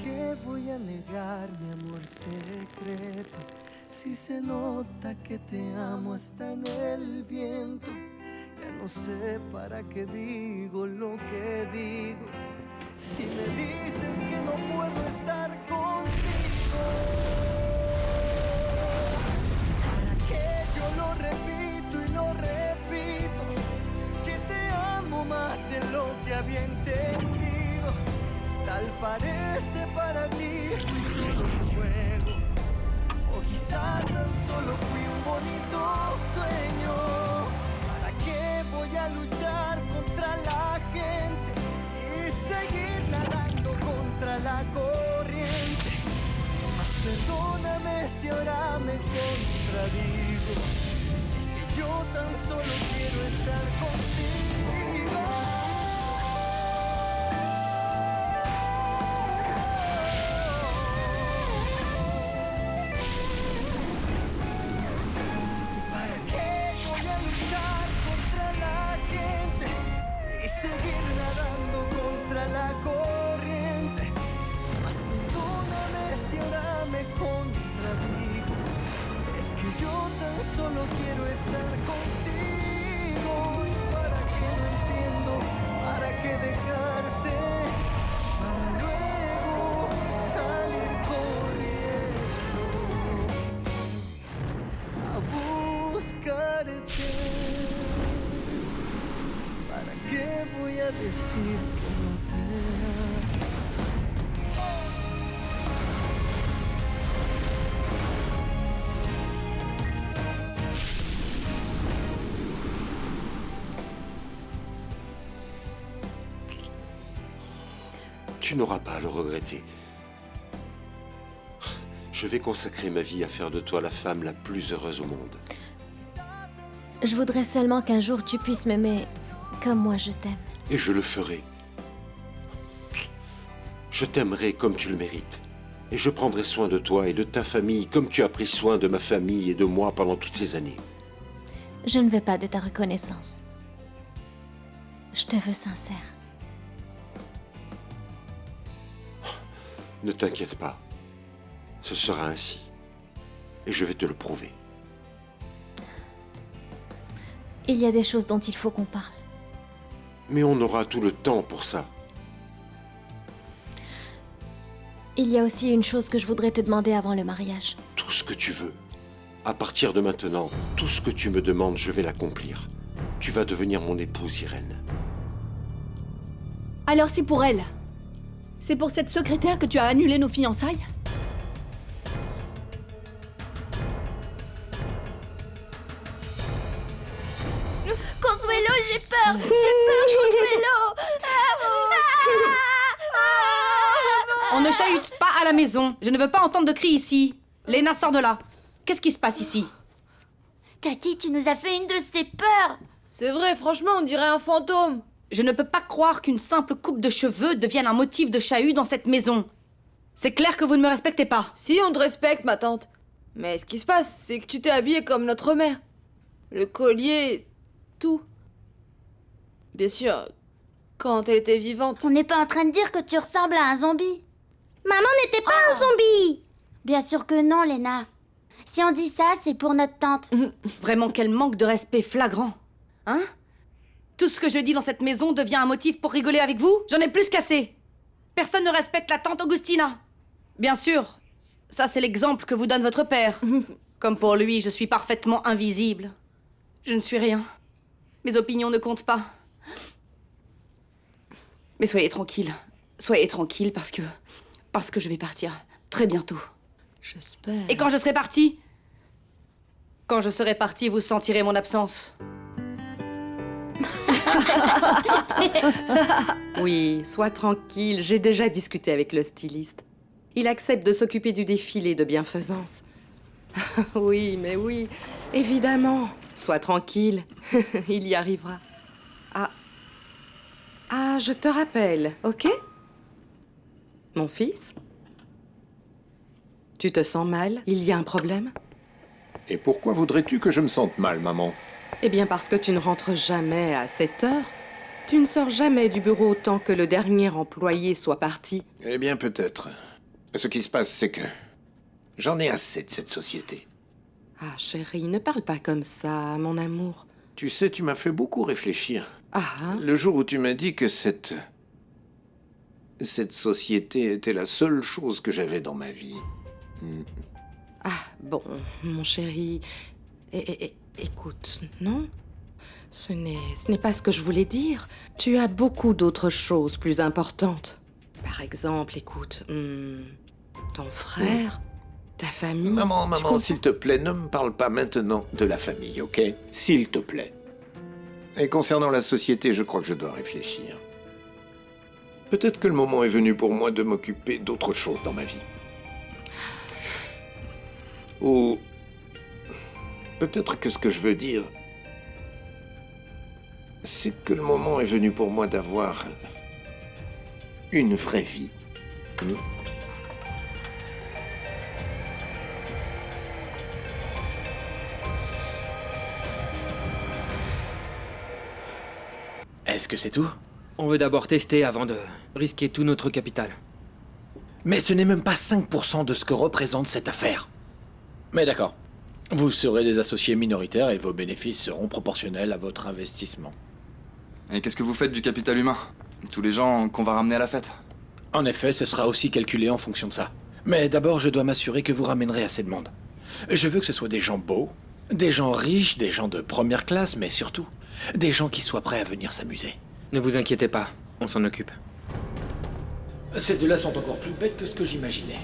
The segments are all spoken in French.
qué voy a negar mi amor secreto? Si se nota que te amo hasta en el viento. Ya no sé para qué digo lo que digo. Si me dices que no puedo estar contigo, ¿para qué yo lo repito y lo repito? Que te amo más de lo que había entendido. Tal parece para ti fui solo un juego, o quizá tan solo fui un bonito sueño. ¿Para qué voy a luchar contra la gente y seguir nadando contra la corriente? Mas perdóname si ahora me contradigo. Es que yo tan solo quiero estar contigo. Seguir nadando contra la corriente. Mas perdóname si ahora me contradigo. Es que yo tan solo quiero estar contigo. ¿Y para qué no entiendo? ¿Para qué dejarte? Para luego salir corriendo a buscarte. ¿Para qué voy a decir que no te amo? Tu n'auras pas à le regretter. Je vais consacrer ma vie à faire de toi la femme la plus heureuse au monde. Je voudrais seulement qu'un jour tu puisses m'aimer comme moi je t'aime. Et je le ferai. Je t'aimerai comme tu le mérites. Et je prendrai soin de toi et de ta famille comme tu as pris soin de ma famille et de moi pendant toutes ces années. Je ne veux pas de ta reconnaissance. Je te veux sincère. Ne t'inquiète pas. Ce sera ainsi. Et je vais te le prouver. Il y a des choses dont il faut qu'on parle. Mais on aura tout le temps pour ça. Il y a aussi une chose que je voudrais te demander avant le mariage. Tout ce que tu veux. À partir de maintenant, tout ce que tu me demandes, je vais l'accomplir. Tu vas devenir mon épouse, Irène. Alors c'est pour elle. C'est pour cette secrétaire que tu as annulé nos fiançailles? Consuelo, j'ai peur! J'ai peur, Consuelo! On ne chahute pas à la maison. Je ne veux pas entendre de cris ici. Léna, sors de là. Qu'est-ce qui se passe ici? Tati, tu nous as fait une de ces peurs! C'est vrai, franchement, on dirait un fantôme. Je ne peux pas croire qu'une simple coupe de cheveux devienne un motif de chahut dans cette maison. C'est clair que vous ne me respectez pas. Si, on te respecte, ma tante. Mais ce qui se passe, c'est que tu t'es habillée comme notre mère. Le collier, tout. Bien sûr, quand elle était vivante. On n'est pas en train de dire que tu ressembles à un zombie. Maman n'était pas un zombie! Bien sûr que non, Léna. Si on dit ça, c'est pour notre tante. Vraiment, quel manque de respect flagrant. Hein? Tout ce que je dis dans cette maison devient un motif pour rigoler avec vous? J'en ai plus qu'assez. Personne ne respecte la tante Augustina. Bien sûr, ça c'est l'exemple que vous donne votre père. Comme pour lui, je suis parfaitement invisible. Je ne suis rien. Mes opinions ne comptent pas. Mais soyez tranquille. Soyez tranquille parce que je vais partir très bientôt. J'espère. Et quand je serai partie? Quand je serai partie, vous sentirez mon absence. Oui, sois tranquille, j'ai déjà discuté avec le styliste. Il accepte de s'occuper du défilé de bienfaisance. Oui, mais oui, évidemment. Sois tranquille, il y arrivera. Ah, je te rappelle, ok? Mon fils? Tu te sens mal? Il y a un problème? Et pourquoi voudrais-tu que je me sente mal, maman? Eh bien, parce que tu ne rentres jamais à 7 heures. Tu ne sors jamais du bureau tant que le dernier employé soit parti. Eh bien, peut-être. Ce qui se passe, c'est que j'en ai assez de cette société. Ah, chérie, ne parle pas comme ça, mon amour. Tu sais, tu m'as fait beaucoup réfléchir. Ah, Le jour où tu m'as dit que cette société était la seule chose que j'avais dans ma vie. bon, mon chéri, écoute, non? Ce n'est pas ce que je voulais dire. Tu as beaucoup d'autres choses plus importantes. Par exemple, écoute, ton frère, ta famille... Maman, tu comprends? s'il te plaît, ne me parle pas maintenant de la famille, ok? S'il te plaît. Et concernant la société, je crois que je dois réfléchir. Peut-être que le moment est venu pour moi de m'occuper d'autre chose dans ma vie. Ou... peut-être que ce que je veux dire... c'est que le moment est venu pour moi d'avoir... une vraie vie. Est-ce que c'est tout? On veut d'abord tester avant de risquer tout notre capital. Mais ce n'est même pas 5% de ce que représente cette affaire. Mais d'accord. Vous serez des associés minoritaires et vos bénéfices seront proportionnels à votre investissement. Et qu'est-ce que vous faites du capital humain? Tous les gens qu'on va ramener à la fête? En effet, ce sera aussi calculé en fonction de ça. Mais d'abord, je dois m'assurer que vous ramènerez assez de monde. Je veux que ce soit des gens beaux, des gens riches, des gens de première classe, mais surtout, des gens qui soient prêts à venir s'amuser. Ne vous inquiétez pas, on s'en occupe. Ces deux-là sont encore plus bêtes que ce que j'imaginais.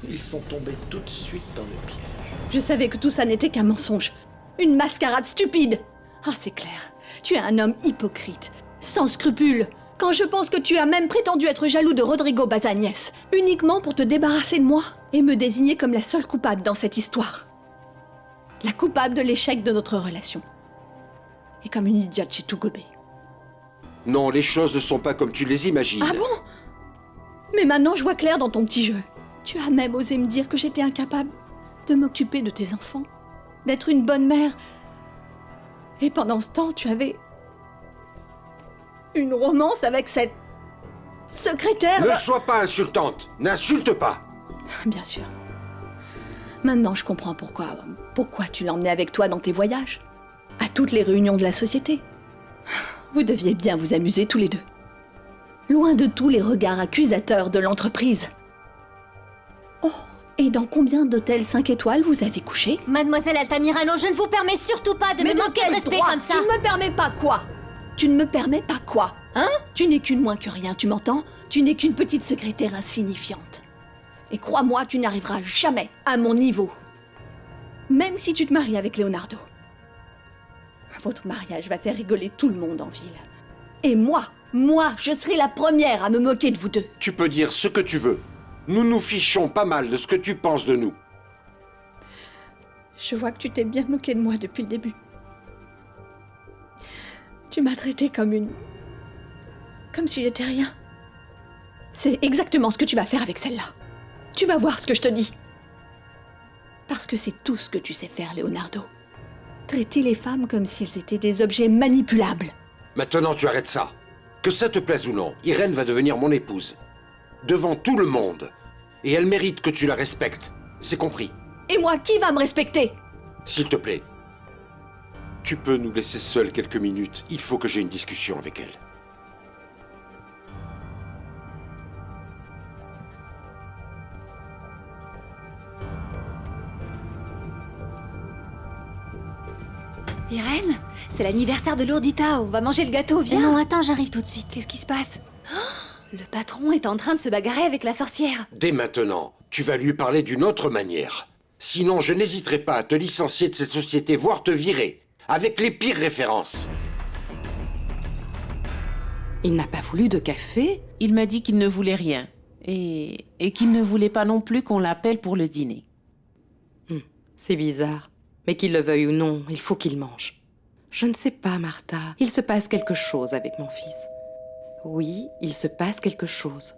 Ils sont tombés tout de suite dans le piège. Je savais que tout ça n'était qu'un mensonge. Une mascarade stupide. Ah, c'est clair. Tu es un homme hypocrite, sans scrupules. Quand je pense que tu as même prétendu être jaloux de Rodrigo Bazagnès, uniquement pour te débarrasser de moi et me désigner comme la seule coupable dans cette histoire. La coupable de l'échec de notre relation. Et comme une idiote, j'ai tout gobé. Non, les choses ne sont pas comme tu les imagines. Ah bon? Mais maintenant, je vois clair dans ton petit jeu. Tu as même osé me dire que j'étais incapable de m'occuper de tes enfants, d'être une bonne mère. Et pendant ce temps, tu avais une romance avec cette secrétaire. Ne sois pas insultante. N'insulte pas. Bien sûr. Maintenant, je comprends pourquoi tu l'emmenais avec toi dans tes voyages, à toutes les réunions de la société. Vous deviez bien vous amuser tous les deux. Loin de tous les regards accusateurs de l'entreprise. Oh, et dans combien d'hôtels 5 étoiles vous avez couché? Mademoiselle Altamirano, je ne vous permets surtout pas de me manquer de respect comme ça. Tu ne me permets pas quoi? Tu ne me permets pas quoi? Hein? Tu n'es qu'une moins que rien, tu m'entends? Tu n'es qu'une petite secrétaire insignifiante. Et crois-moi, tu n'arriveras jamais à mon niveau. Même si tu te maries avec Leonardo. Votre mariage va faire rigoler tout le monde en ville. Et moi, je serai la première à me moquer de vous deux. Tu peux dire ce que tu veux. Nous nous fichons pas mal de ce que tu penses de nous. Je vois que tu t'es bien moqué de moi depuis le début. Tu m'as traité comme si j'étais rien. C'est exactement ce que tu vas faire avec celle-là. Tu vas voir ce que je te dis. Parce que c'est tout ce que tu sais faire, Leonardo. Traiter les femmes comme si elles étaient des objets manipulables. Maintenant, tu arrêtes ça. Que ça te plaise ou non, Irène va devenir mon épouse. Devant tout le monde. Et elle mérite que tu la respectes. C'est compris. Et moi, qui va me respecter? S'il te plaît. Tu peux nous laisser seuls quelques minutes. Il faut que j'ai une discussion avec elle. Irène, c'est l'anniversaire de Lourdita, on va manger le gâteau, viens. Non, attends, j'arrive tout de suite. Qu'est-ce qui se passe? Oh, le patron est en train de se bagarrer avec la sorcière. Dès maintenant, tu vas lui parler d'une autre manière. Sinon, je n'hésiterai pas à te licencier de cette société, voire te virer, avec les pires références. Il n'a pas voulu de café? Il m'a dit qu'il ne voulait rien. Et qu'il ne voulait pas non plus qu'on l'appelle pour le dîner. C'est bizarre. Mais qu'il le veuille ou non, il faut qu'il mange. Je ne sais pas, Martha. Il se passe quelque chose avec mon fils. Oui, il se passe quelque chose.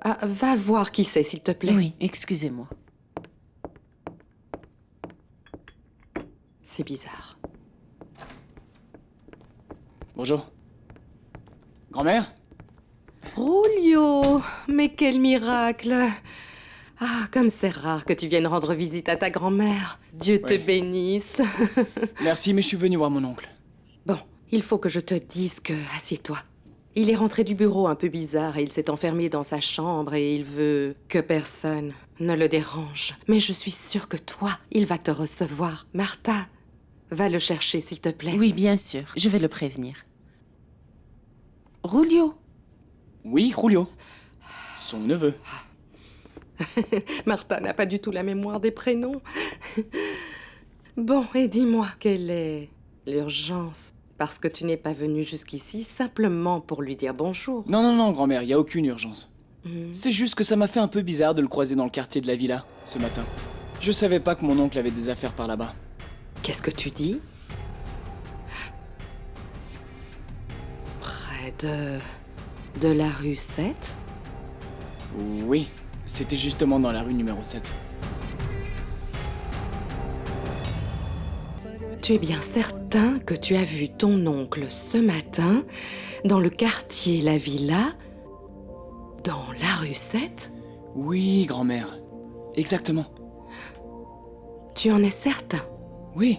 Ah, va voir qui c'est, s'il te plaît. Oui, excusez-moi. C'est bizarre. Bonjour. Grand-mère? Rolio, mais quel miracle! Ah, comme c'est rare que tu viennes rendre visite à ta grand-mère. Dieu te bénisse. Merci, mais je suis venu voir mon oncle. Bon, il faut que je te dise que... Assieds-toi. Il est rentré du bureau un peu bizarre et il s'est enfermé dans sa chambre et il veut que personne ne le dérange. Mais je suis sûre que toi, il va te recevoir. Martha, va le chercher, s'il te plaît. Oui, bien sûr. Je vais le prévenir. Julio. Oui, Julio. Son neveu. Martha n'a pas du tout la mémoire des prénoms. Bon, et dis-moi, quelle est l'urgence? Parce que tu n'es pas venue jusqu'ici simplement pour lui dire bonjour. Non, grand-mère, il n'y a aucune urgence. C'est juste que ça m'a fait un peu bizarre de le croiser dans le quartier de la villa, ce matin. Je savais pas que mon oncle avait des affaires par là-bas. Qu'est-ce que tu dis? Près de la rue 7? Oui, c'était justement dans la rue numéro 7. Tu es bien certain que tu as vu ton oncle ce matin dans le quartier La Villa, dans la rue 7? Oui, grand-mère. Exactement. Tu en es certain? Oui.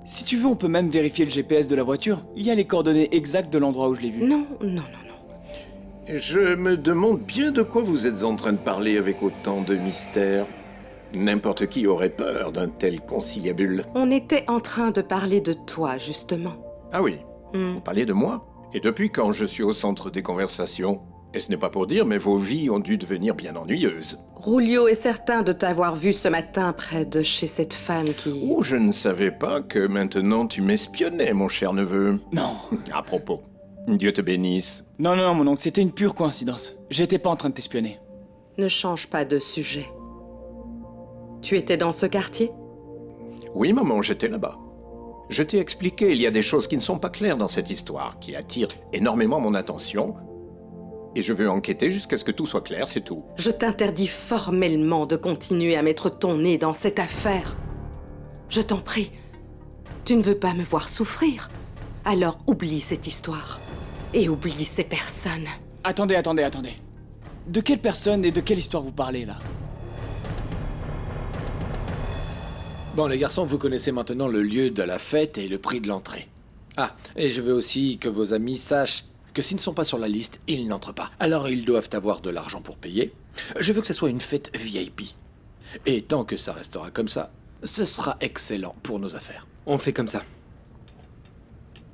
Si tu veux, on peut même vérifier le GPS de la voiture. Il y a les coordonnées exactes de l'endroit où je l'ai vu. Non. Je me demande bien de quoi vous êtes en train de parler avec autant de mystère. N'importe qui aurait peur d'un tel conciliabule. On était en train de parler de toi, justement. Ah oui, vous parlez de moi? Et depuis quand je suis au centre des conversations? Et ce n'est pas pour dire, mais vos vies ont dû devenir bien ennuyeuses. Julio est certain de t'avoir vu ce matin près de chez cette femme qui... Oh, je ne savais pas que maintenant tu m'espionnais, mon cher neveu. Non. À propos, Dieu te bénisse. Non, mon oncle, c'était une pure coïncidence. J'étais pas en train de t'espionner. Ne change pas de sujet. Tu étais dans ce quartier? Oui, maman, j'étais là-bas. Je t'ai expliqué, il y a des choses qui ne sont pas claires dans cette histoire, qui attirent énormément mon attention. Et je veux enquêter jusqu'à ce que tout soit clair, c'est tout. Je t'interdis formellement de continuer à mettre ton nez dans cette affaire. Je t'en prie. Tu ne veux pas me voir souffrir. Alors oublie cette histoire. Et oublie ces personnes. Attendez. De quelle personne et de quelle histoire vous parlez, là? Bon, les garçons, vous connaissez maintenant le lieu de la fête et le prix de l'entrée. Ah, et je veux aussi que vos amis sachent que s'ils ne sont pas sur la liste, ils n'entrent pas. Alors ils doivent avoir de l'argent pour payer. Je veux que ce soit une fête VIP. Et tant que ça restera comme ça, ce sera excellent pour nos affaires. On fait comme ça.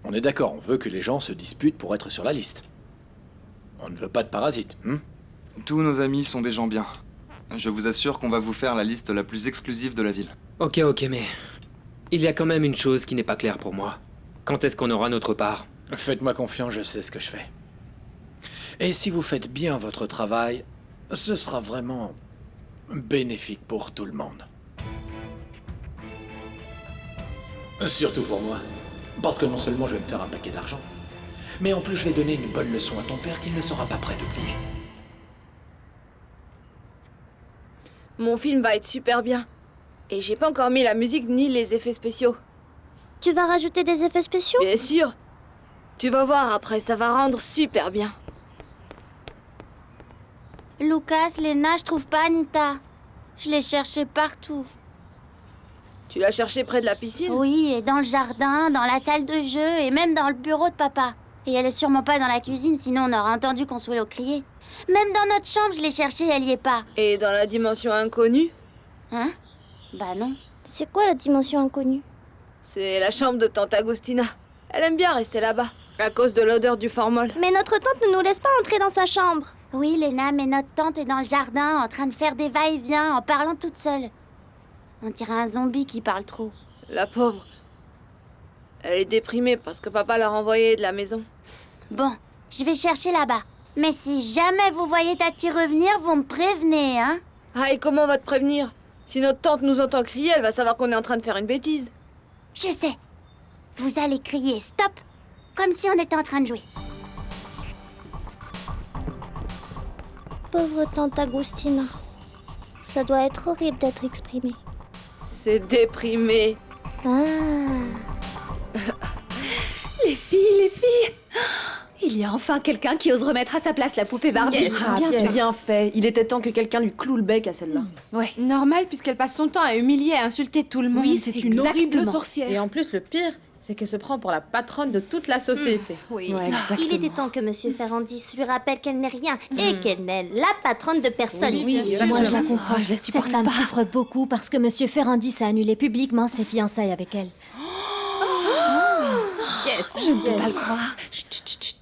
On est d'accord, on veut que les gens se disputent pour être sur la liste. On ne veut pas de parasites, Tous nos amis sont des gens bien. Je vous assure qu'on va vous faire la liste la plus exclusive de la ville. Ok, mais... il y a quand même une chose qui n'est pas claire pour moi. Quand est-ce qu'on aura notre part? Faites-moi confiance, je sais ce que je fais. Et si vous faites bien votre travail, ce sera vraiment bénéfique pour tout le monde. Surtout pour moi. Parce que non seulement je vais me faire un paquet d'argent, mais en plus je vais donner une bonne leçon à ton père qu'il ne sera pas prêt d'oublier. Mon film va être super bien. Et j'ai pas encore mis la musique ni les effets spéciaux. Tu vas rajouter des effets spéciaux? Bien sûr. Tu vas voir après, ça va rendre super bien. Lucas, Lena, je trouve pas Anita. Je l'ai cherchée partout. Tu l'as cherchée près de la piscine? Oui, et dans le jardin, dans la salle de jeu, et même dans le bureau de papa. Et elle est sûrement pas dans la cuisine, sinon on aurait entendu Consuelo crier. Même dans notre chambre, je l'ai cherchée, elle y est pas. Et dans la dimension inconnue? Hein? Bah non. C'est quoi la dimension inconnue? C'est la chambre de tante Agustina. Elle aime bien rester là-bas, à cause de l'odeur du formol. Mais notre tante ne nous laisse pas entrer dans sa chambre. Oui, Lena, mais notre tante est dans le jardin, en train de faire des va-et-vient, en parlant toute seule. On dirait un zombie qui parle trop. La pauvre. Elle est déprimée parce que papa l'a renvoyée de la maison. Bon, je vais chercher là-bas. Mais si jamais vous voyez Tati revenir, vous me prévenez, hein? Ah, et comment on va te prévenir? Si notre tante nous entend crier, elle va savoir qu'on est en train de faire une bêtise. Je sais. Vous allez crier stop, comme si on était en train de jouer. Pauvre tante Agustina. Ça doit être horrible d'être exprimé. C'est déprimé. Ah. Les filles, Il y a enfin quelqu'un qui ose remettre à sa place la poupée Barbie. Ah, bien fait. Il était temps que quelqu'un lui cloue le bec à celle-là. Ouais. Normal, puisqu'elle passe son temps à humilier et à insulter tout le monde. Oui, c'est une horrible sorcière. Et en plus, le pire, c'est qu'elle se prend pour la patronne de toute la société. Oui. Ouais, Il exactement. était temps que Monsieur Ferrandis lui rappelle qu'elle n'est rien et qu'elle n'est la patronne de personne Oui, ici. oui, Moi, je la comprends. je la Cette supporte femme pas. souffre beaucoup parce que Monsieur Ferrandis a annulé publiquement ses fiançailles avec elle. Je ne peux pas le croire. Chut, chut, chut, chut.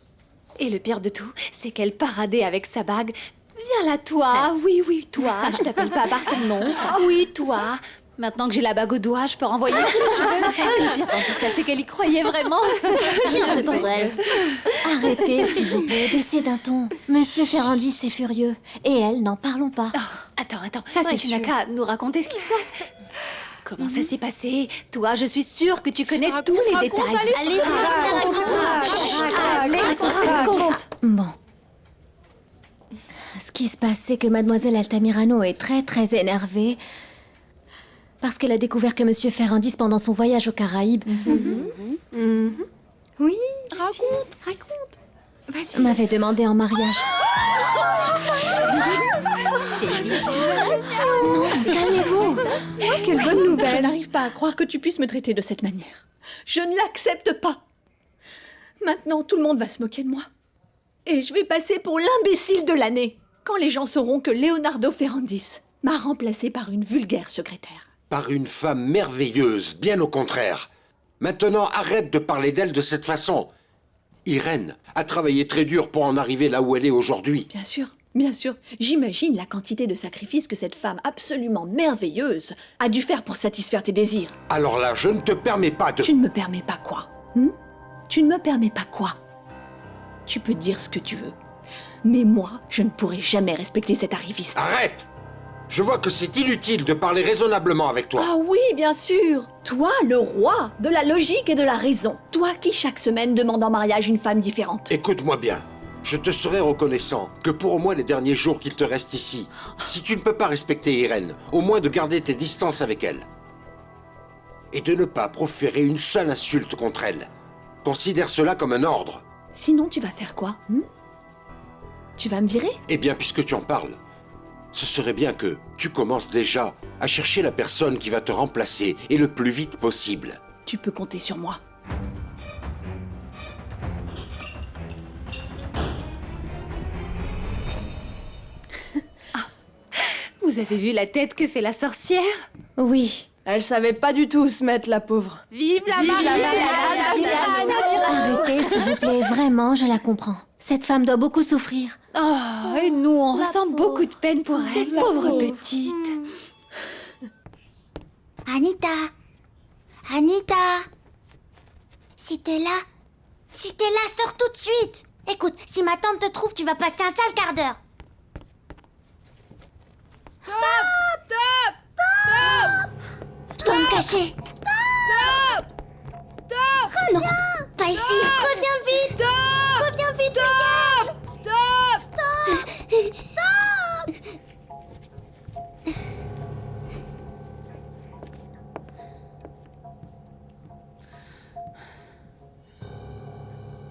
Et le pire de tout, c'est qu'elle paradait avec sa bague. Viens là, toi. Oui, oui, toi. Je t'appelle pas par ton nom. Oui, toi. Maintenant que j'ai la bague au doigt, je peux renvoyer qui je veux. Et le pire dans tout ça, c'est qu'elle y croyait vraiment. Je voudrais. Arrêtez, s'il vous plaît, baissez d'un ton. Monsieur Ferrandis est furieux. Et elle, n'en parlons pas. Attends. Ça, c'est tu n'as qu'à nous raconter ce qui se passe. Comment ça s'est passé? Toi, je suis sûre que tu connais tous les détails. Allez, raconte. Bon. Ce qui se passe, c'est que Mademoiselle Altamirano est très très énervée parce qu'elle a découvert que Monsieur Ferrandis, pendant son voyage aux Caraïbes, Oui, raconte. Vas-y. m'avait demandé en mariage. Non, calmez-vous. Quelle bonne nouvelle. Je n'arrive pas à croire que tu puisses me traiter de cette manière. Je ne l'accepte pas. Maintenant, tout le monde va se moquer de moi. Et je vais passer pour l'imbécile de l'année quand les gens sauront que Leonardo Ferrandis m'a remplacée par une vulgaire secrétaire. Par une femme merveilleuse, bien au contraire. Maintenant, arrête de parler d'elle de cette façon. Irène a travaillé très dur pour en arriver là où elle est aujourd'hui. Bien sûr. J'imagine la quantité de sacrifices que cette femme absolument merveilleuse a dû faire pour satisfaire tes désirs. Alors là, je ne te permets pas de... Tu ne me permets pas quoi? Tu ne me permets pas quoi? Tu peux dire ce que tu veux. Mais moi, je ne pourrai jamais respecter cet arriviste. Arrête! Je vois que c'est inutile de parler raisonnablement avec toi. Ah oui, bien sûr. Toi, le roi de la logique et de la raison. Toi qui, chaque semaine, demande en mariage une femme différente. Écoute-moi bien. Je te serais reconnaissant que pour au moins les derniers jours qu'il te reste ici, si tu ne peux pas respecter Irène, au moins de garder tes distances avec elle. Et de ne pas proférer une seule insulte contre elle. Considère cela comme un ordre. Sinon, tu vas faire quoi? Tu vas me virer? Eh bien, puisque tu en parles, ce serait bien que tu commences déjà à chercher la personne qui va te remplacer et le plus vite possible. Tu peux compter sur moi. Vous avez vu la tête que fait la sorcière? Oui. Elle savait pas du tout où se mettre, la pauvre. Vive la Arrêtez, s'il vous plaît, vraiment, je la comprends. Cette femme doit beaucoup souffrir. Oh, et nous, on ressent beaucoup de peine pour elle, pauvre petite. Anita, si t'es là, sors tout de suite. Écoute, si ma tante te trouve, tu vas passer un sale quart d'heure. Stop! Je dois me cacher. Stop! Oh non, pas ici. Reviens vite. Reviens vite,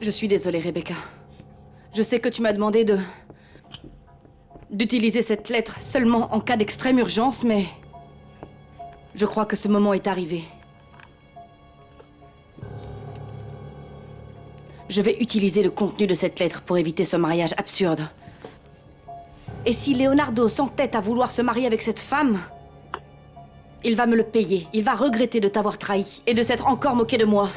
Je suis désolée, Rebecca. Je sais que tu m'as demandé d'utiliser cette lettre seulement en cas d'extrême urgence, mais je crois que ce moment est arrivé. Je vais utiliser le contenu de cette lettre pour éviter ce mariage absurde. Et si Leonardo s'entête à vouloir se marier avec cette femme, il va me le payer. Il va regretter de t'avoir trahi et de s'être encore moqué de moi.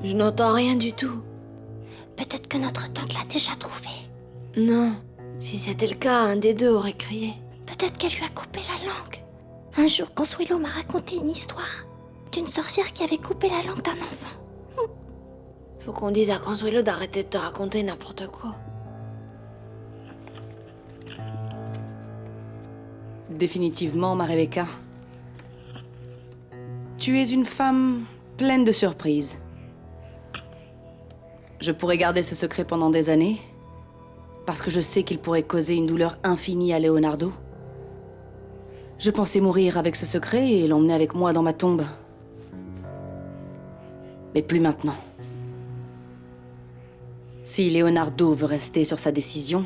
Je n'entends rien du tout. Peut-être que notre tante l'a déjà trouvé. Non. Si c'était le cas, un des deux aurait crié. Peut-être qu'elle lui a coupé la langue. Un jour, Consuelo m'a raconté une histoire d'une sorcière qui avait coupé la langue d'un enfant. Faut qu'on dise à Consuelo d'arrêter de te raconter n'importe quoi. Définitivement, ma Rebecca. Tu es une femme pleine de surprises. Je pourrais garder ce secret pendant des années, parce que je sais qu'il pourrait causer une douleur infinie à Leonardo. Je pensais mourir avec ce secret et l'emmener avec moi dans ma tombe. Mais plus maintenant. Si Leonardo veut rester sur sa décision,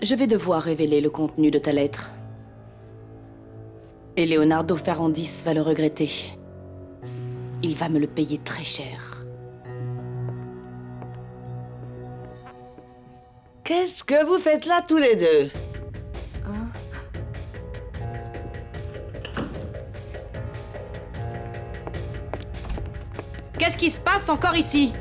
je vais devoir révéler le contenu de ta lettre. Et Leonardo Ferrandis va le regretter. Il va me le payer très cher. Qu'est-ce que vous faites là tous les deux? Qu'est-ce qui se passe encore ici?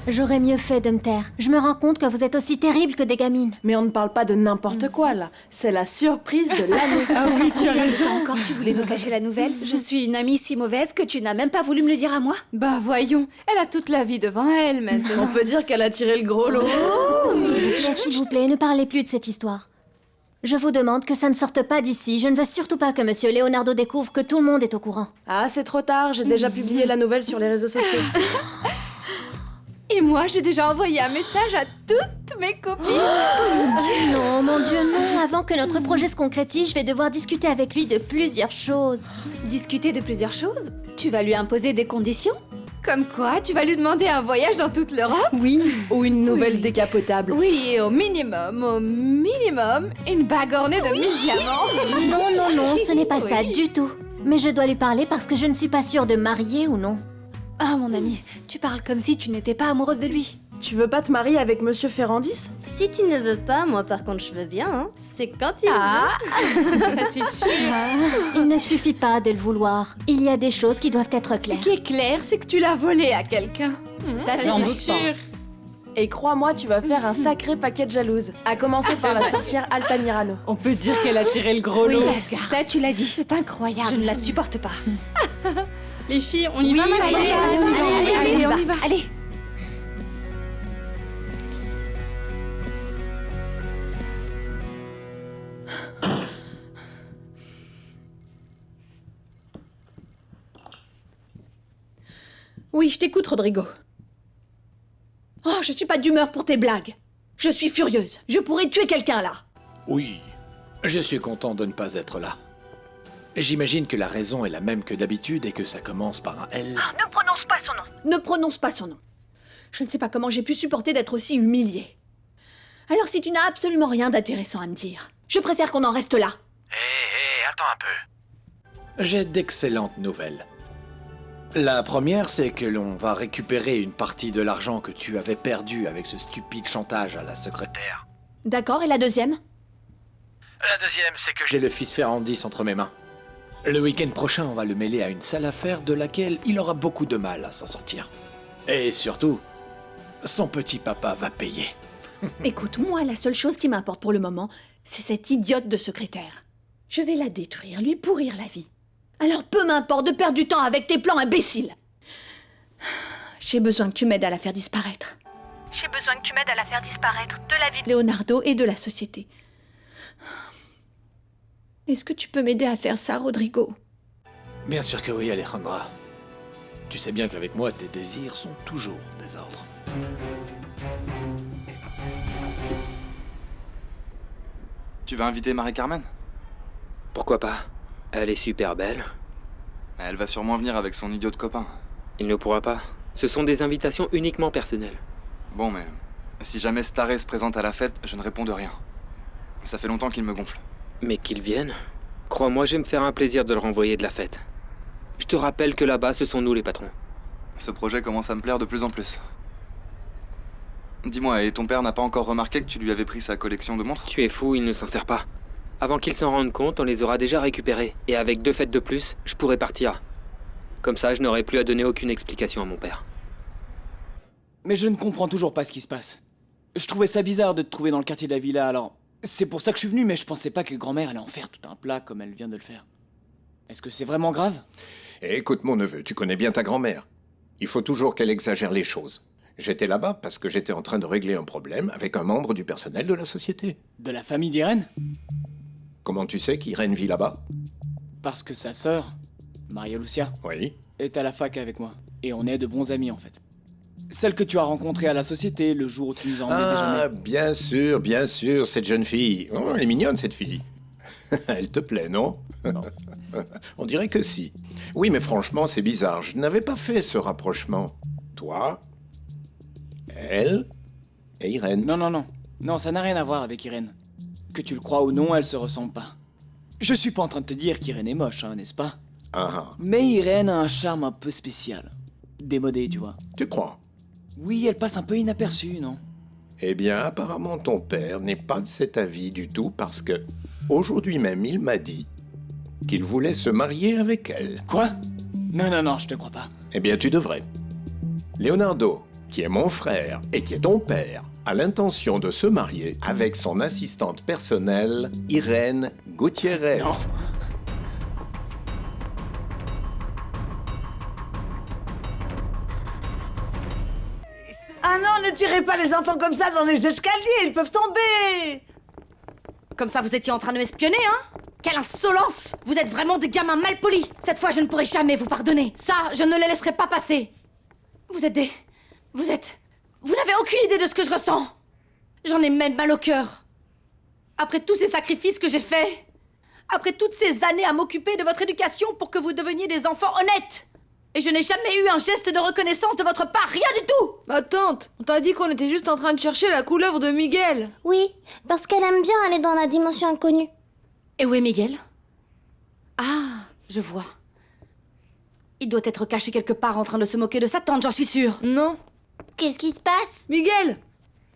J'aurais mieux fait de me taire. Je me rends compte que vous êtes aussi terrible que des gamines. Mais on ne parle pas de n'importe quoi, là. C'est la surprise de l'année. Ah oui, tu as raison. Encore, tu voulais nous cacher la nouvelle? Je suis une amie si mauvaise que tu n'as même pas voulu me le dire à moi? Bah voyons, elle a toute la vie devant elle maintenant. On peut dire qu'elle a tiré le gros lot. S'il vous plaît, ne parlez plus de cette histoire. Je vous demande que ça ne sorte pas d'ici. Je ne veux surtout pas que Monsieur Leonardo découvre que tout le monde est au courant. Ah, c'est trop tard. J'ai déjà publié la nouvelle sur les réseaux sociaux. Et moi, j'ai déjà envoyé un message à toutes mes copines. Non, mon Dieu, non. Avant que notre projet se concrétise, je vais devoir discuter avec lui de plusieurs choses. Discuter de plusieurs choses? Tu vas lui imposer des conditions? Comme quoi, tu vas lui demander un voyage dans toute l'Europe? Oui. Ou une nouvelle décapotable. Oui, et au minimum, une bague ornée de 1000 diamants. Non, non, non, ce n'est pas ça du tout. Mais je dois lui parler parce que je ne suis pas sûre de marier ou non. Ah, mon ami, tu parles comme si tu n'étais pas amoureuse de lui. Tu veux pas te marier avec Monsieur Ferrandis? Si tu ne veux pas, moi par contre je veux bien, hein. C'est quand il veut. Ça c'est sûr. Il ne suffit pas de le vouloir. Il y a des choses qui doivent être claires. Ce qui est clair, c'est que tu l'as volé à quelqu'un. Ça c'est sûr. Et crois-moi, tu vas faire un sacré paquet de jalouses. À commencer par la sorcière Altamirano. On peut dire qu'elle a tiré le gros lot. Ça tu l'as dit, C'est incroyable. je ne la supporte pas. Les filles, on y va maintenant? Allez, on y va. Allez. Oui, je t'écoute, Rodrigo. Oh, je suis pas d'humeur pour tes blagues. Je suis furieuse. Je pourrais tuer quelqu'un là. Oui, je suis content de ne pas être là. J'imagine que la raison est la même que d'habitude et que ça commence par un L. Ne prononce pas son nom. Ne prononce pas son nom. Je ne sais pas comment j'ai pu supporter d'être aussi humiliée. Alors si tu n'as absolument rien d'intéressant à me dire, je préfère qu'on en reste là. Hé, attends un peu. J'ai d'excellentes nouvelles. La première, c'est que l'on va récupérer une partie de l'argent que tu avais perdu avec ce stupide chantage à la secrétaire. D'accord, et la deuxième? La deuxième, c'est que j'ai le fils Ferrandis entre mes mains. Le week-end prochain, on va le mêler à une sale affaire de laquelle il aura beaucoup de mal à s'en sortir. Et surtout, son petit papa va payer. Écoute, moi, la seule chose qui m'importe pour le moment, c'est cette idiote de secrétaire. Je vais la détruire, lui pourrir la vie. Alors peu m'importe de perdre du temps avec tes plans imbéciles. J'ai besoin que tu m'aides à la faire disparaître. J'ai besoin que tu m'aides à la faire disparaître de la vie de Leonardo et de la société. Est-ce que tu peux m'aider à faire ça, Rodrigo? Bien sûr que oui, Alejandra. Tu sais bien qu'avec moi, tes désirs sont toujours des ordres. Tu vas inviter Marie-Carmen? Pourquoi pas? Elle est super belle. Elle va sûrement venir avec son idiot de copain. Il ne pourra pas. Ce sont des invitations uniquement personnelles. Bon, mais si jamais Staré se présente à la fête, je ne réponds de rien. Ça fait longtemps qu'il me gonfle. Mais qu'il vienne. Crois-moi, je vais me faire un plaisir de le renvoyer de la fête. Je te rappelle que là-bas, ce sont nous les patrons. Ce projet commence à me plaire de plus en plus. Dis-moi, et ton père n'a pas encore remarqué que tu lui avais pris sa collection de montres? Tu es fou, il ne s'en sert pas. Avant qu'il s'en rende compte, on les aura déjà récupérées. Et avec 2 fêtes de plus, je pourrai partir. Comme ça, je n'aurai plus à donner aucune explication à mon père. Mais je ne comprends toujours pas ce qui se passe. Je trouvais ça bizarre de te trouver dans le quartier de la villa, alors... C'est pour ça que je suis venu, mais je pensais pas que grand-mère allait en faire tout un plat comme elle vient de le faire. Est-ce que c'est vraiment grave? Écoute mon neveu, tu connais bien ta grand-mère. Il faut toujours qu'elle exagère les choses. J'étais là-bas parce que j'étais en train de régler un problème avec un membre du personnel de la société. De la famille d'Irène? Comment tu sais qu'Irène vit là-bas? Parce que sa sœur, Maria Lucia, Oui. est à la fac avec moi. Et on est de bons amis en fait. Celle que tu as rencontrée à la société le jour où tu nous as emmenés Ah, déjeuner. bien sûr, cette jeune fille. Oh, elle est mignonne, cette fille. Elle te plaît, non? On dirait que si. Oui, mais franchement, c'est bizarre. Je n'avais pas fait ce rapprochement. Toi, elle et Irène. Non. Non, ça n'a rien à voir avec Irène. Que tu le crois ou non, elles se ressemblent pas. Je suis pas en train de te dire qu'Irène est moche, hein, n'est-ce pas? Ah. Mais Irène a un charme un peu spécial. Démodé, tu vois. Tu crois? Oui, elle passe un peu inaperçue, non? Eh bien, apparemment, ton père n'est pas de cet avis du tout parce que, aujourd'hui même, il m'a dit qu'il voulait se marier avec elle. Quoi? Non, je te crois pas. Eh bien, tu devrais. Leonardo, qui est mon frère et qui est ton père, a l'intention de se marier avec son assistante personnelle, Irène Gutiérrez. Non. Ah non, ne tirez pas les enfants comme ça dans les escaliers, ils peuvent tomber. Comme ça, vous étiez en train de m'espionner, hein? Quelle insolence! Vous êtes vraiment des gamins mal polis! Cette fois, je ne pourrai jamais vous pardonner. Ça, je ne le laisserai pas passer. Vous n'avez aucune idée de ce que je ressens. J'en ai même mal au cœur. Après tous ces sacrifices que j'ai faits, après toutes ces années à m'occuper de votre éducation pour que vous deveniez des enfants honnêtes. Et je n'ai jamais eu un geste de reconnaissance de votre part, rien du tout! Ma tante, on t'a dit qu'on était juste en train de chercher la couleuvre de Miguel. Oui, parce qu'elle aime bien aller dans la dimension inconnue. Et où est Miguel? Ah, je vois. Il doit être caché quelque part en train de se moquer de sa tante, j'en suis sûre. Non. Qu'est-ce qui se passe? Miguel,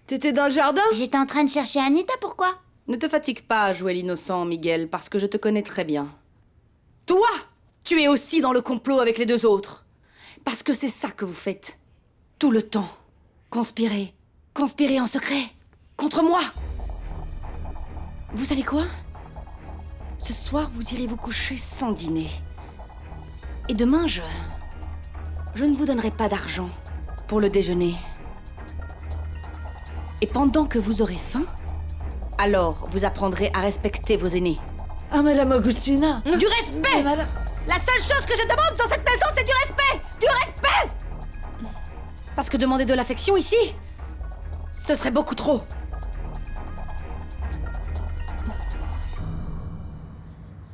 t'étais dans le jardin? J'étais en train de chercher Anita, pourquoi? Ne te fatigue pas à jouer l'innocent, Miguel, parce que je te connais très bien. Toi, tu es aussi dans le complot avec les deux autres. Parce que c'est ça que vous faites. Tout le temps. Conspirer. Conspirer en secret. Contre moi. Vous savez quoi? Ce soir, vous irez vous coucher sans dîner. Et demain, je ne vous donnerai pas d'argent pour le déjeuner. Et pendant que vous aurez faim, alors vous apprendrez à respecter vos aînés. Ah, Madame Augustina. Du respect! La seule chose que je demande dans cette maison, c'est du respect! Du respect! Parce que demander de l'affection ici, ce serait beaucoup trop.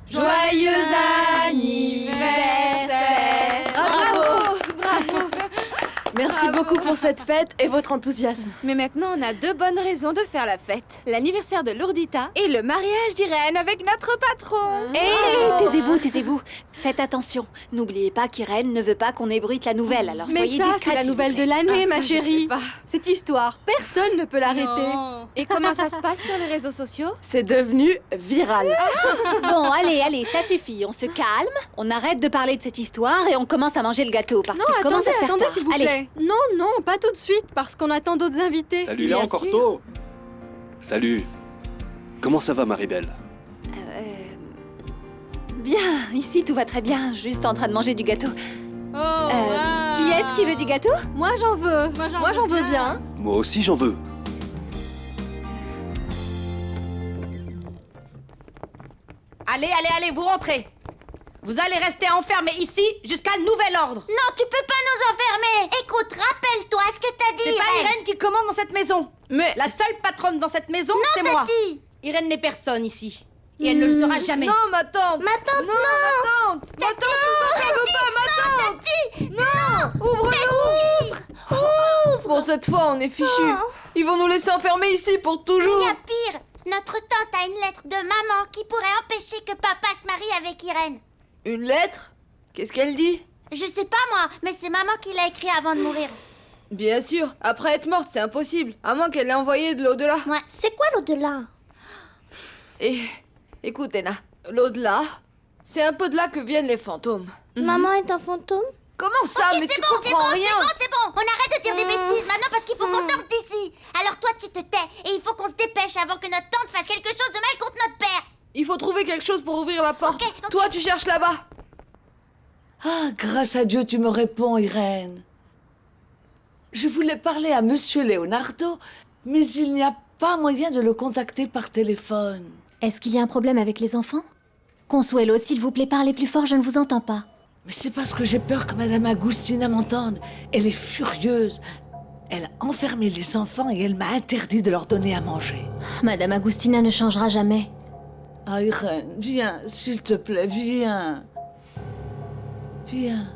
Joyeux anniversaire! Bravo! Bravo! Merci beaucoup pour cette fête et votre enthousiasme. Mais maintenant, on a deux bonnes raisons de faire la fête. L'anniversaire de Lourdita et le mariage d'Irène avec notre patron. Taisez-vous, taisez-vous. Faites attention. N'oubliez pas qu'Irène ne veut pas qu'on ébruite la nouvelle, alors Mais soyez ça, discrète. c'est la s'il vous nouvelle plaît. de l'année, Ah, ma ça, je chérie. sais pas. Cette histoire, personne ne peut l'arrêter. Et comment ça se passe sur les réseaux sociaux? C'est devenu viral. Bon, allez, ça suffit. On se calme, on arrête de parler de cette histoire et on commence à manger le gâteau parce qu'il commence à se faire tard. s'il vous Allez. plaît. Non, pas tout de suite, parce qu'on attend d'autres invités. Salut, là encore tôt. Salut. Comment ça va, Maribel? Bien, ici tout va très bien, juste en train de manger du gâteau. Qui est-ce qui veut du gâteau? Moi j'en veux. Moi j'en veux bien. Moi aussi, j'en veux. Allez, vous rentrez. Vous allez rester enfermés ici jusqu'à nouvel ordre. Non, tu peux pas nous enfermer. Écoute, rappelle-toi ce que t'as dit. C'est pas Irène qui commande dans cette maison. Mais la seule patronne dans cette maison, c'est Non, moi. Tati. Irène n'est personne ici. Et elle ne le sera jamais. Non, ma tante. Ma tante, non. Ma tante. Ma tante, je veux pas, ma tante. Non, ouvre-nous. Ouvre. Bon, cette fois, on est fichus. Ils vont nous laisser enfermer ici pour toujours. Il y a pire. Notre tante a une lettre de maman qui pourrait empêcher que papa se marie avec Irène. Une lettre? Qu'est-ce qu'elle dit? Je sais pas moi, mais c'est maman qui l'a écrit avant de mourir. Bien sûr, après être morte, c'est impossible. À moins qu'elle l'ait envoyé de l'au-delà. Ouais. C'est quoi l'au-delà? Et écoute, Ena, l'au-delà, c'est un peu de là que viennent les fantômes. Maman est un fantôme? Comment ça? Ok, Mais tu c'est bon, comprends rien. C'est bon. On arrête de dire des bêtises maintenant parce qu'il faut qu'on sorte d'ici. Alors toi, tu te tais et il faut qu'on se dépêche avant que notre tante fasse quelque chose de mal contre notre père. Il faut trouver quelque chose pour ouvrir la porte. Toi, tu cherches là-bas. Ah, grâce à Dieu, tu me réponds, Irène. Je voulais parler à Monsieur Leonardo, mais il n'y a pas moyen de le contacter par téléphone. Est-ce qu'il y a un problème avec les enfants? Consuelo, s'il vous plaît, parlez plus fort, je ne vous entends pas. Mais c'est parce que j'ai peur que Madame Agustina m'entende. Elle est furieuse. Elle a enfermé les enfants et elle m'a interdit de leur donner à manger. Madame Agustina ne changera jamais. Ah, Irène, viens, s'il te plaît, viens. Viens.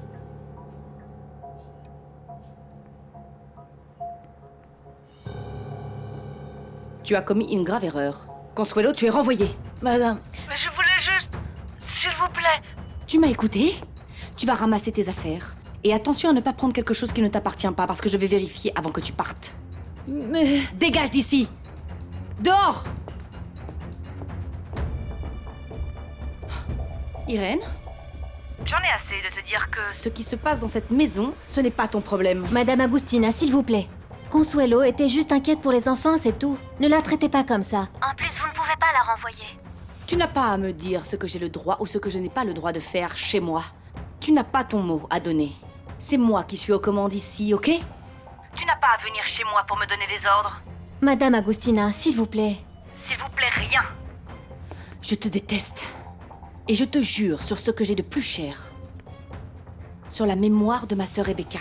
Tu as commis une grave erreur. Consuelo, tu es renvoyée. Madame. Mais je voulais juste... S'il vous plaît. Tu m'as écouté? Tu vas ramasser tes affaires. Et attention à ne pas prendre quelque chose qui ne t'appartient pas, parce que je vais vérifier avant que tu partes. Mais... Dégage d'ici! Dehors! Irène? J'en ai assez de te dire que... Ce qui se passe dans cette maison, ce n'est pas ton problème. Madame Agustina, s'il vous plaît. Consuelo était juste inquiète pour les enfants, c'est tout. Ne la traitez pas comme ça. En plus, vous ne pouvez pas la renvoyer. Tu n'as pas à me dire ce que j'ai le droit ou ce que je n'ai pas le droit de faire chez moi. Tu n'as pas ton mot à donner. C'est moi qui suis aux commandes ici, ok? Tu n'as pas à venir chez moi pour me donner des ordres. Madame Agustina, s'il vous plaît. S'il vous plaît, rien. Je te déteste. Et je te jure sur ce que j'ai de plus cher, sur la mémoire de ma sœur Rebecca,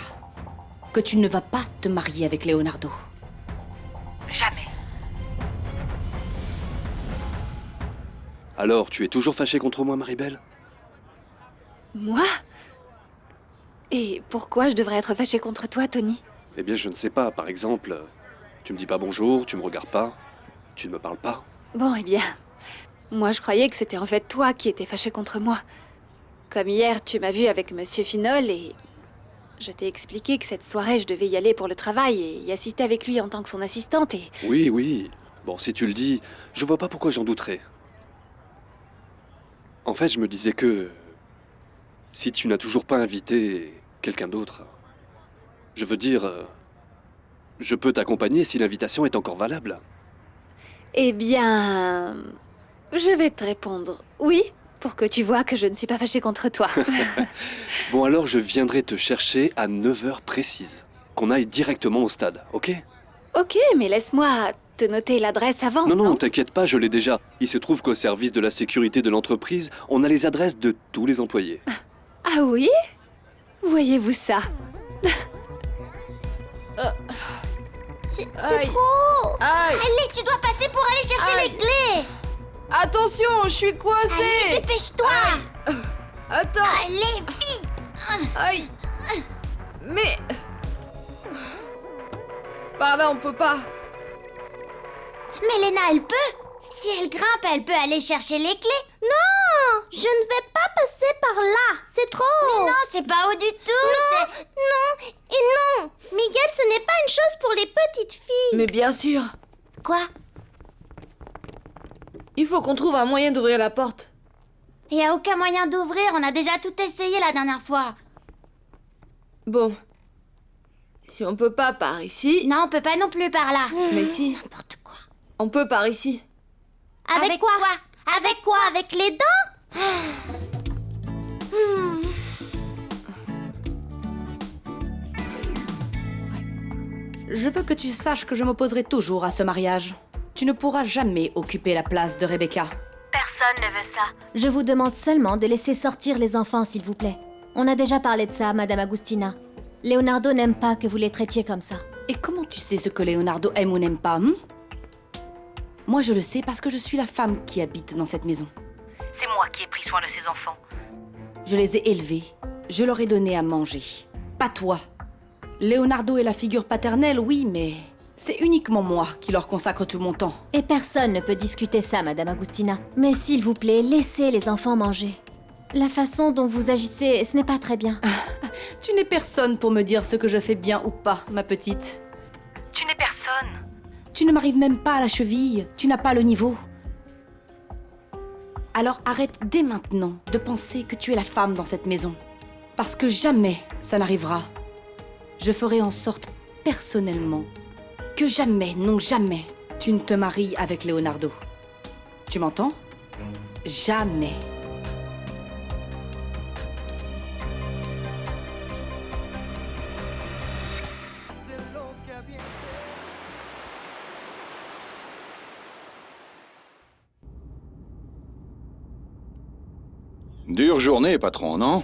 que tu ne vas pas te marier avec Leonardo. Jamais. Alors, tu es toujours fâchée contre moi, Maribel? Moi? Et pourquoi je devrais être fâchée contre toi, Tony? Eh bien, je ne sais pas. Par exemple, tu me dis pas bonjour, tu me regardes pas, tu ne me parles pas. Bon, eh bien... Moi, je croyais que c'était en fait toi qui étais fâché contre moi. Comme hier, tu m'as vu avec Monsieur Finol et... Je t'ai expliqué que cette soirée, je devais y aller pour le travail et y assister avec lui en tant que son assistante et... Oui, oui. Bon, si tu le dis, je vois pas pourquoi j'en douterais. En fait, je me disais que... Si tu n'as toujours pas invité quelqu'un d'autre... Je veux dire... Je peux t'accompagner si l'invitation est encore valable. Eh bien... Je vais te répondre oui, pour que tu vois que je ne suis pas fâchée contre toi. Bon, alors je viendrai te chercher à 9h précises. Qu'on aille directement au stade, ok? Ok, mais laisse-moi te noter l'adresse avant. Non, t'inquiète pas, je l'ai déjà. Il se trouve qu'au service de la sécurité de l'entreprise, on a les adresses de tous les employés. Ah oui? Voyez-vous ça? C'est trop! Allez, tu dois passer pour aller chercher les clés! Attention, je suis coincée! Allez, dépêche-toi! Attends! Allez, vite! Aïe! Mais... Par là, on peut pas. Mais Léna, elle peut! Si elle grimpe, elle peut aller chercher les clés! Non! Je ne vais pas passer par là! C'est trop! Mais non, c'est pas haut du tout! Non et non! Miguel, ce n'est pas une chose pour les petites filles! Mais bien sûr! Quoi? Il faut qu'on trouve un moyen d'ouvrir la porte. Il n'y a aucun moyen d'ouvrir, on a déjà tout essayé la dernière fois. Bon. Si on peut pas par ici... Non, on peut pas non plus par là. Mais si. N'importe quoi. On peut par ici. Avec quoi? Avec quoi? Avec les dents? Je veux que tu saches que je m'opposerai toujours à ce mariage. Tu ne pourras jamais occuper la place de Rebecca. Personne ne veut ça. Je vous demande seulement de laisser sortir les enfants, s'il vous plaît. On a déjà parlé de ça, Madame Agustina. Leonardo n'aime pas que vous les traitiez comme ça. Et comment tu sais ce que Leonardo aime ou n'aime pas, Moi, je le sais parce que je suis la femme qui habite dans cette maison. C'est moi qui ai pris soin de ces enfants. Je les ai élevés. Je leur ai donné à manger. Pas toi. Leonardo est la figure paternelle, oui, mais... C'est uniquement moi qui leur consacre tout mon temps. Et personne ne peut discuter ça, Madame Agustina. Mais s'il vous plaît, laissez les enfants manger. La façon dont vous agissez, ce n'est pas très bien. Tu n'es personne pour me dire ce que je fais bien ou pas, ma petite. Tu n'es personne. Tu ne m'arrives même pas à la cheville. Tu n'as pas le niveau. Alors arrête dès maintenant de penser que tu es la femme dans cette maison. Parce que jamais ça n'arrivera. Je ferai en sorte, personnellement, que jamais, non jamais, tu ne te maries avec Leonardo. Tu m'entends? Jamais. Dure journée, patron, non?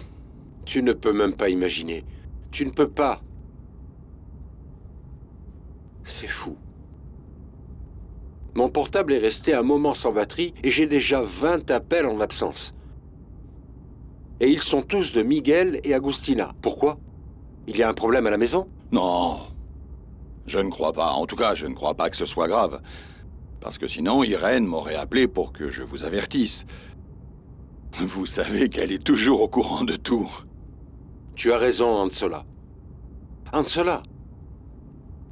Tu ne peux même pas imaginer. Tu ne peux pas. C'est fou. Mon portable est resté un moment sans batterie et j'ai déjà 20 appels en absence. Et ils sont tous de Miguel et Agustina. Pourquoi? Il y a un problème à la maison? Non. Je ne crois pas. En tout cas, je ne crois pas que ce soit grave. Parce que sinon, Irène m'aurait appelé pour que je vous avertisse. Vous savez qu'elle est toujours au courant de tout. Tu as raison, Ansola. Ansola,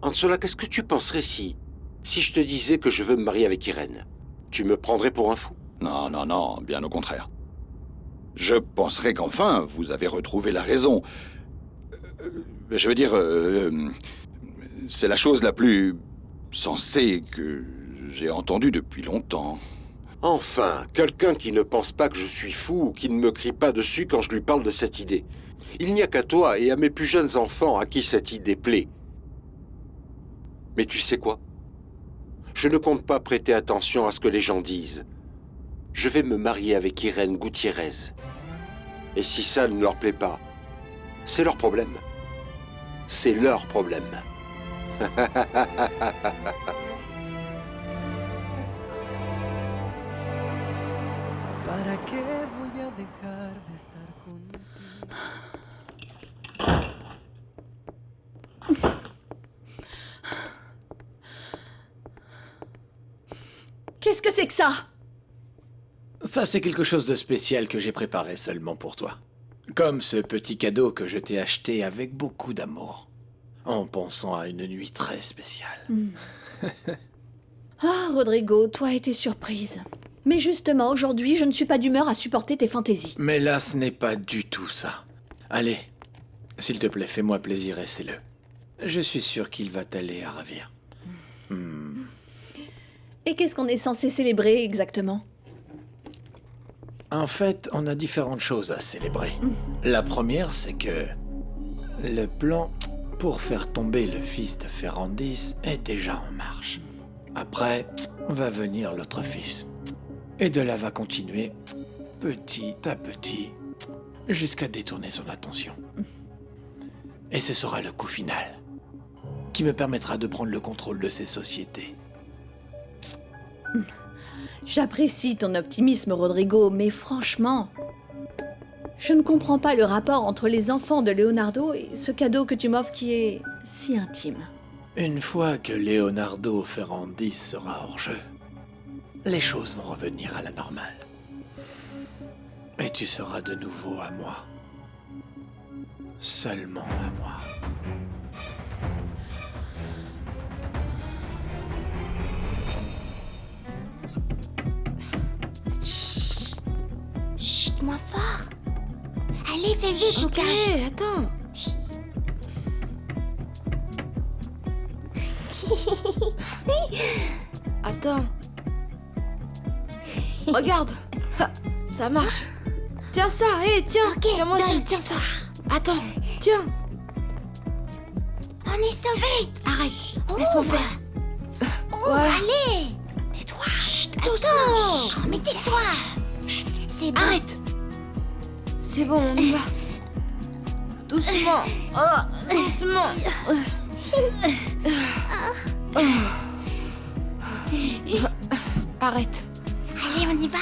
qu'est-ce que tu penserais si je te disais que je veux me marier avec Irène? Tu me prendrais pour un fou? Non, non, non, bien au contraire. Je penserais qu'enfin, vous avez retrouvé la raison. Je veux dire, c'est la chose la plus sensée que j'ai entendue depuis longtemps. Enfin, quelqu'un qui ne pense pas que je suis fou ou qui ne me crie pas dessus quand je lui parle de cette idée. Il n'y a qu'à toi et à mes plus jeunes enfants à qui cette idée plaît. Mais tu sais quoi? Je ne compte pas prêter attention à ce que les gens disent. Je vais me marier avec Irène Gutiérrez. Et si ça ne leur plaît pas, c'est leur problème. C'est leur problème. ¿Para qué voy a dejar de estar contigo? Qu'est-ce que c'est que ça? Ça, c'est quelque chose de spécial que j'ai préparé seulement pour toi. Comme ce petit cadeau que je t'ai acheté avec beaucoup d'amour, en pensant à une nuit très spéciale. Ah, Rodrigo, toi et tes surprises. Mais justement, aujourd'hui, je ne suis pas d'humeur à supporter tes fantaisies. Mais là, ce n'est pas du tout ça. Allez, s'il te plaît, fais-moi plaisir, essaie-le. Je suis sûr qu'il va t'aller à ravir. Et qu'est-ce qu'on est censé célébrer exactement? En fait, on a différentes choses à célébrer. La première, c'est que le plan pour faire tomber le fils de Ferrandis est déjà en marche. Après, va venir l'autre fils. Et de là va continuer, petit à petit, jusqu'à détourner son attention. Et ce sera le coup final, qui me permettra de prendre le contrôle de ces sociétés. J'apprécie ton optimisme, Rodrigo, mais franchement, je ne comprends pas le rapport entre les enfants de Leonardo et ce cadeau que tu m'offres qui est si intime. Une fois que Leonardo Ferrandis sera hors jeu, les choses vont revenir à la normale. Et tu seras de nouveau à moi. Seulement à moi. Chut, chut, moins fort. Allez, fais vite, Lucas. Ok, attends. Attends. Regarde. Ha, ça marche. Tiens ça, hé, tiens. Tiens, moi aussi, tiens ça. Attends, tiens. On est sauvés. Arrête, laisse-moi faire. Voilà. Allez. Tais-toi. Doucement. Oh, mais tais-toi. C'est bon. Arrête. C'est bon, on y va. Doucement. Doucement. Arrête. Allez, on y va.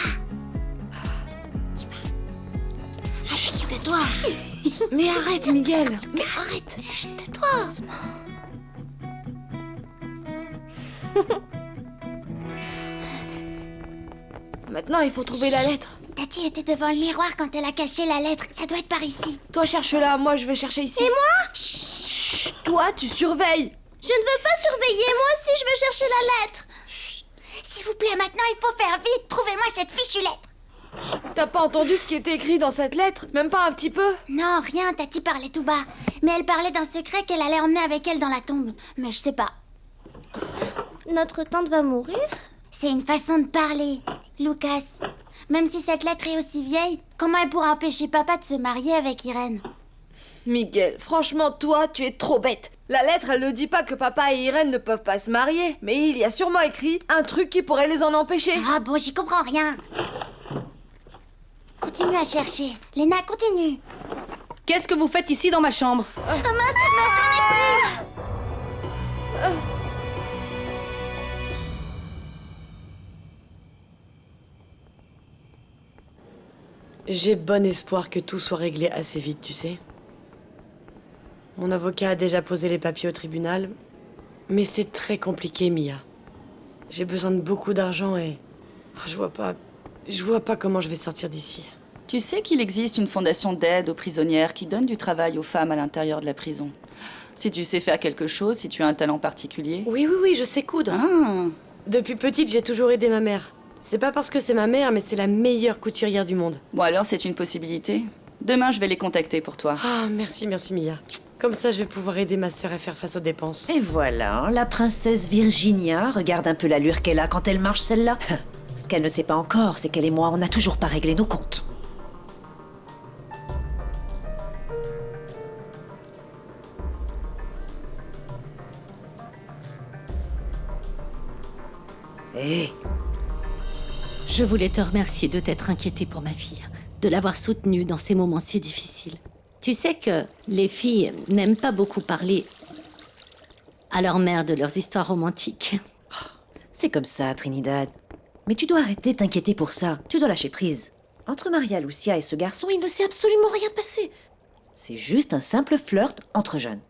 Chut, tais-toi. Mais arrête, Miguel. Mais arrête. Chut, tais-toi. Maintenant, il faut trouver la lettre. Tati était devant le miroir quand elle a caché la lettre. Ça doit être par ici. Toi, cherche-la. Moi, je vais chercher ici. Et moi? Chut, toi, tu surveilles. Je ne veux pas surveiller. Moi aussi, je veux chercher la lettre. S'il vous plaît, maintenant, il faut faire vite. Trouvez-moi cette fichue lettre. T'as pas entendu ce qui était écrit dans cette lettre? Même pas un petit peu? Non, rien. Tati parlait tout bas. Mais elle parlait d'un secret qu'elle allait emmener avec elle dans la tombe. Mais je sais pas. Notre tante va mourir? C'est une façon de parler, Lucas. Même si cette lettre est aussi vieille, comment elle pourra empêcher papa de se marier avec Irène? Miguel, franchement, toi, tu es trop bête. La lettre, elle ne dit pas que papa et Irène ne peuvent pas se marier. Mais il y a sûrement écrit un truc qui pourrait les en empêcher. Ah bon, j'y comprends rien. continue à chercher. Léna, continue. Qu'est-ce que vous faites ici dans ma chambre? Oh mince, non, ça n'est plus. J'ai bon espoir que tout soit réglé assez vite, tu sais. Mon avocat a déjà posé les papiers au tribunal, mais c'est très compliqué, Mia. J'ai besoin de beaucoup d'argent et je vois pas comment je vais sortir d'ici. Tu sais qu'il existe une fondation d'aide aux prisonnières qui donne du travail aux femmes à l'intérieur de la prison. Si tu sais faire quelque chose, si tu as un talent particulier. Oui, je sais coudre. Ah. Depuis petite, j'ai toujours aidé ma mère. C'est pas parce que c'est ma mère, mais c'est la meilleure couturière du monde. Bon alors, c'est une possibilité. Demain, je vais les contacter pour toi. Ah, merci Mia. Comme ça, je vais pouvoir aider ma sœur à faire face aux dépenses. Et voilà, la princesse Virginia. Regarde un peu l'allure qu'elle a quand elle marche, celle-là. Ce qu'elle ne sait pas encore, c'est qu'elle et moi, on n'a toujours pas réglé nos comptes. Hé Je voulais te remercier de t'être inquiétée pour ma fille, de l'avoir soutenue dans ces moments si difficiles. Tu sais que les filles n'aiment pas beaucoup parler à leur mère de leurs histoires romantiques. C'est comme ça, Trinidad. Mais tu dois arrêter de t'inquiéter pour ça. Tu dois lâcher prise. Entre Maria Lucia et ce garçon, il ne s'est absolument rien passé. C'est juste un simple flirt entre jeunes.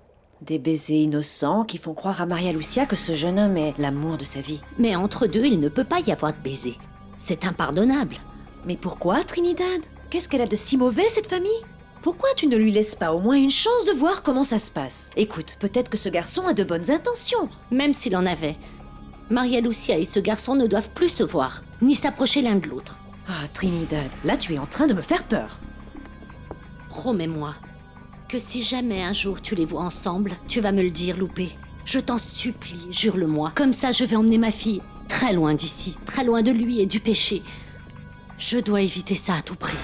Des baisers innocents qui font croire à Maria Lucia que ce jeune homme est l'amour de sa vie. Mais entre deux, il ne peut pas y avoir de baiser. C'est impardonnable. Mais pourquoi, Trinidad? Qu'est-ce qu'elle a de si mauvais, cette famille? Pourquoi tu ne lui laisses pas au moins une chance de voir comment ça se passe? Écoute, peut-être que ce garçon a de bonnes intentions. Même s'il en avait, Maria Lucia et ce garçon ne doivent plus se voir, ni s'approcher l'un de l'autre. Ah, Trinidad, là tu es en train de me faire peur. Promets-moi que si jamais un jour tu les vois ensemble, tu vas me le dire, Loupé. Je t'en supplie, jure-le-moi. Comme ça, je vais emmener ma fille très loin d'ici, très loin de lui et du péché. Je dois éviter ça à tout prix.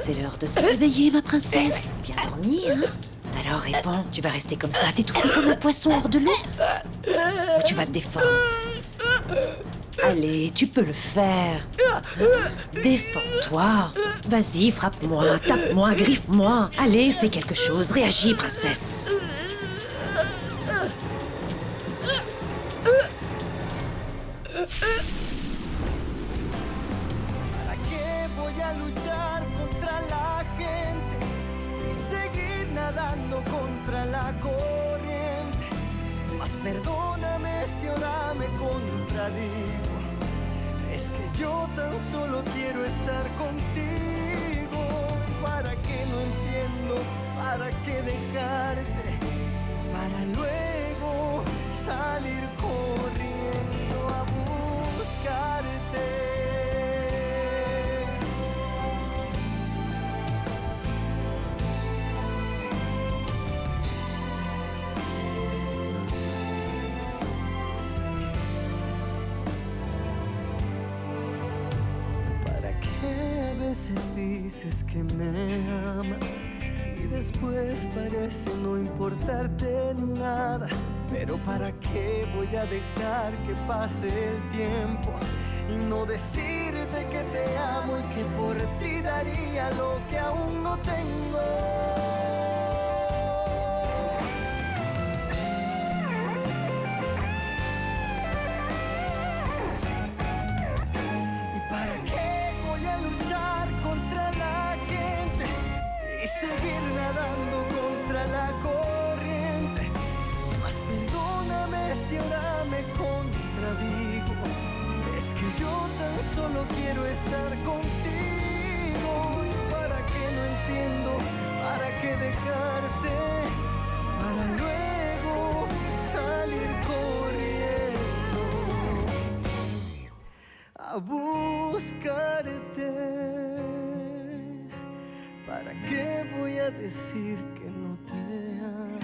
C'est l'heure de se réveiller, ma princesse. Bien dormi, hein? Alors réponds, tu vas rester comme ça, t'étouffer comme un poisson hors de l'eau? Ou tu vas te défendre? Allez, tu peux le faire. Défends-toi. Vas-y, frappe-moi, tape-moi, griffe-moi. Allez, fais quelque chose, réagis, princesse. Contra la corriente, mas perdóname si ahora me contradigo. Es que yo tan solo quiero estar contigo. ¿Para qué no entiendo? ¿Para qué dejarte? Para luego salir corriendo a buscarte. Dices que me amas y después parece no importarte nada. Pero ¿para qué voy a dejar que pase el tiempo y no decirte que te amo y que por ti daría lo que aún no tengo? Seguir nadando contra la corriente. Mas perdóname si ahora me contradigo. Es que yo tan solo quiero estar contigo. ¿Y para qué no entiendo? ¿Para qué dejarte? Para luego salir corriendo a buscarte. ¿Para qué voy a decir que no te amo?